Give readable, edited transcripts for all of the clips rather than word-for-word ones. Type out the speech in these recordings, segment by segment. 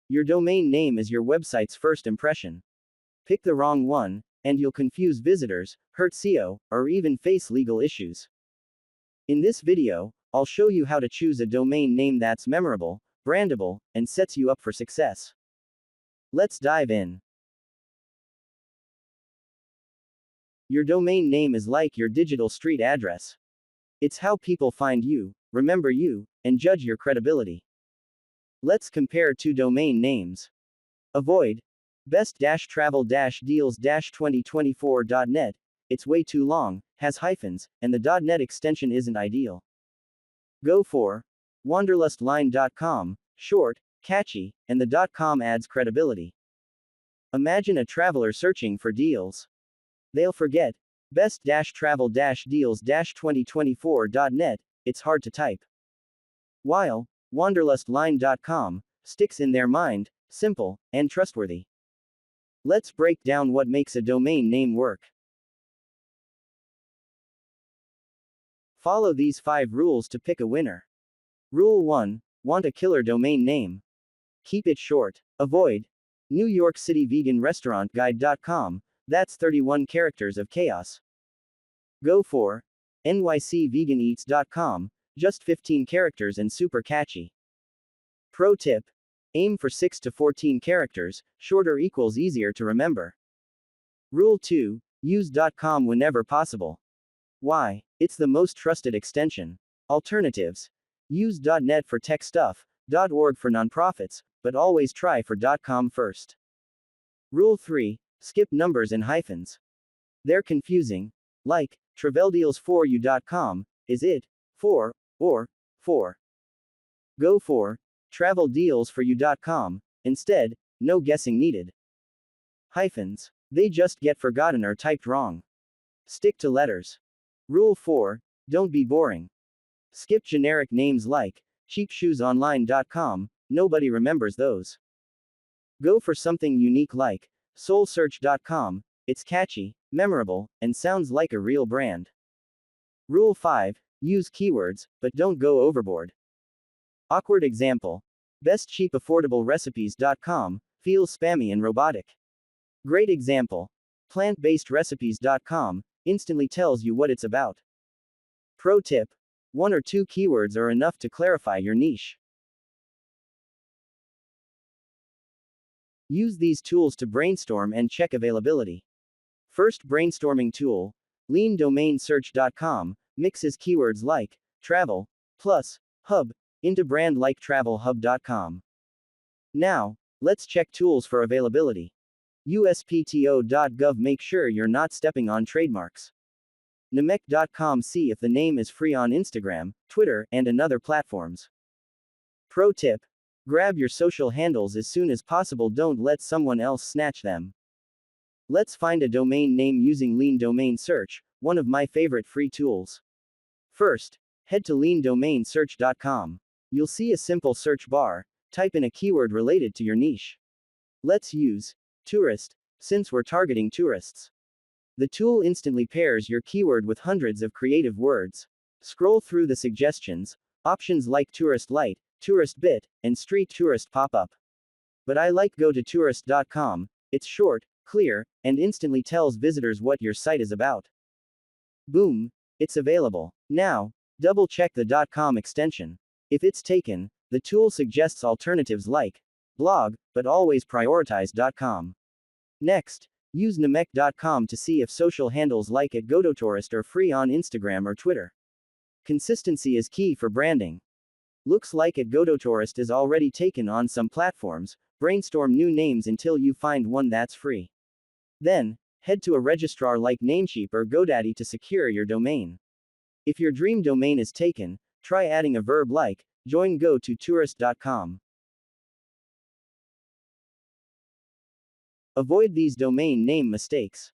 Your domain name is your website's first impression. Pick the wrong one, and you'll confuse visitors, hurt SEO, or even face legal issues. In this video, I'll show you how to choose a domain name that's memorable, brandable, and sets you up for success. Let's dive in. Your domain name is like your digital street address. It's how people find you, remember you, and judge your credibility. Let's compare two domain names. Avoid best-travel-deals-2024.net. It's way too long, has hyphens, and the .net extension isn't ideal. Go for wanderlustline.com, short, catchy, and the .com adds credibility. Imagine a traveler searching for deals. They'll forget best-travel-deals-2024.net, it's hard to type. While wanderlustline.com sticks in their mind, simple, and trustworthy. Let's break down what makes a domain name work. Follow these 5 rules to pick a winner. Rule 1. Want a killer domain name. Keep it short. Avoid New York City Vegan Restaurant Guide.com, that's 31 characters of chaos. Go for nycveganeats.com, just 15 characters and super catchy. Pro tip: aim for 6 to 14 characters, shorter equals easier to remember. Rule 2. Use .com whenever possible. Why? It's the most trusted extension. Alternatives: use .net for tech stuff, .org for nonprofits, but always try for .com first. Rule 3. Skip numbers and hyphens. They're confusing. Like, traveldeals4u.com, is it 4 or 4? Go for traveldeals4u.com, instead, no guessing needed. Hyphens. They just get forgotten or typed wrong. Stick to letters. Rule 4. Don't be boring. Skip generic names like cheapshoesonline.com, nobody remembers those. Go for something unique like soulsearch.com, it's catchy, memorable, and sounds like a real brand. Rule 5. Use keywords, but don't go overboard. Awkward example: bestcheapaffordablerecipes.com, feels spammy and robotic. Great example: plantbasedrecipes.com, instantly tells you what it's about. Pro tip: 1 or 2 keywords are enough to clarify your niche. Use these tools to brainstorm and check availability. First brainstorming tool: leandomainsearch.com, mixes keywords like travel plus hub into brand like travelhub.com. Now, let's check tools for availability. uspto.gov, make sure you're not stepping on trademarks. nemec.com, see if the name is free on Instagram, Twitter, and other platforms. Pro tip: grab your social handles as soon as possible, don't let someone else snatch them. Let's find a domain name using Lean Domain Search, one of my favorite free tools. First, head to leandomainsearch.com. You'll see a simple search bar, type in a keyword related to your niche. Let's use tourist, since we're targeting tourists. The tool instantly pairs your keyword with hundreds of creative words. Scroll through the suggestions, options like tourist light, tourist bit, and street tourist pop up. But I like go-to-tourist.com, it's short, clear, and instantly tells visitors what your site is about. Boom, it's available. Now, double check the .com extension. If it's taken, the tool suggests alternatives like blog, but always prioritize .com. Next, use nemec.com to see if social handles like @gototourist are free on Instagram or Twitter. Consistency is key for branding. Looks like @gototourist is already taken on some platforms. Brainstorm new names until you find one that's free. Then, head to a registrar like Namecheap or GoDaddy to secure your domain. If your dream domain is taken, try adding a verb like join go-to-tourist.com. Avoid these domain name mistakes.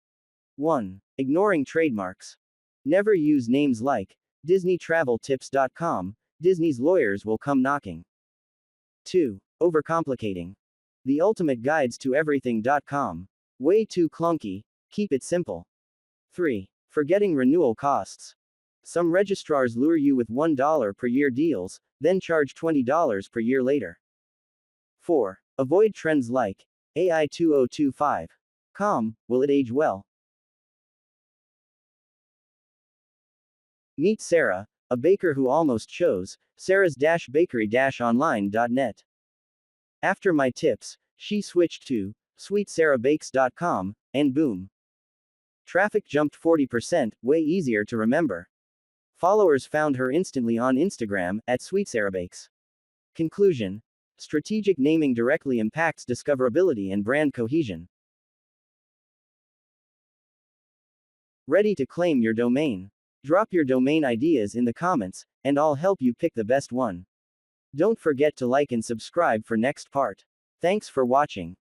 1. Ignoring trademarks. Never use names like disneytraveltips.com, Disney's lawyers will come knocking. 2. Overcomplicating. The ultimate guides to everything.com. Way too clunky, keep it simple. 3. Forgetting renewal costs. Some registrars lure you with $1 per year deals, then charge $20 per year later. 4. Avoid trends like AI 2025. Will it age well? Meet Sarah, a baker who almost chose sarah's-bakery-online.net. After my tips, she switched to sweetsarahbakes.com, and boom. Traffic jumped 40%, way easier to remember. Followers found her instantly on Instagram, at sweetsarahbakes. Conclusion. Strategic naming directly impacts discoverability and brand cohesion. Ready to claim your domain? Drop your domain ideas in the comments, and I'll help you pick the best one. Don't forget to like and subscribe for next part. Thanks for watching.